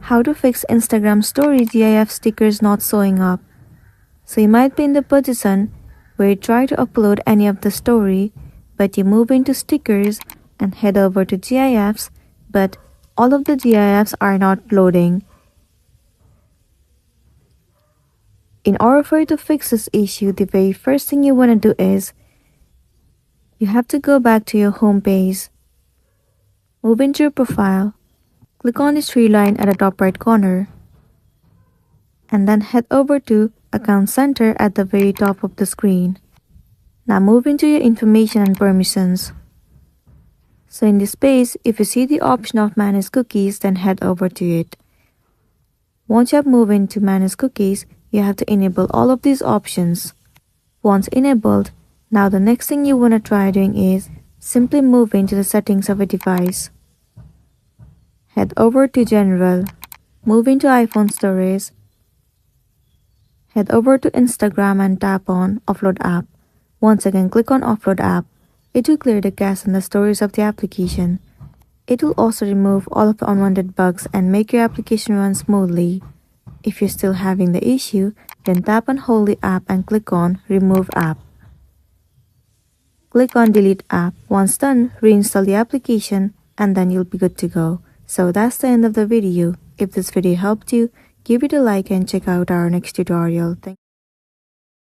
How to fix Instagram story GIF stickers not showing up. So you might be in the position where you try to upload any of the story, but you move into stickers and head over to GIFs, but all of the GIFs are not loading. In order for you to fix this issue, the very first thing you want to do is you have to go back to your home page, move into your profile, click on this three line at the top right corner, and then head over to Account Center at the very top of the screen. Now move into your information and permissions. So in this page, if you see the option of Manage Cookies, then head over to it. Once you have moved into Manage Cookies, you have to enable all of these options. Once enabled, now the next thing you want to try doing is simply move into the settings of a device. Head over to General, move into iPhone storage, head over to Instagram and tap on Offload App. Once again, click on Offload App. It will clear the cache and the storage of the application. It will also remove all of the unwanted bugs and make your application run smoothly. If you're still having the issue, then tap and hold the app and click on Remove App. Click on Delete App. Once done, reinstall the application and then you'll be good to go. So that's the end of the video. If this video helped you, give it a like and check out our next tutorial.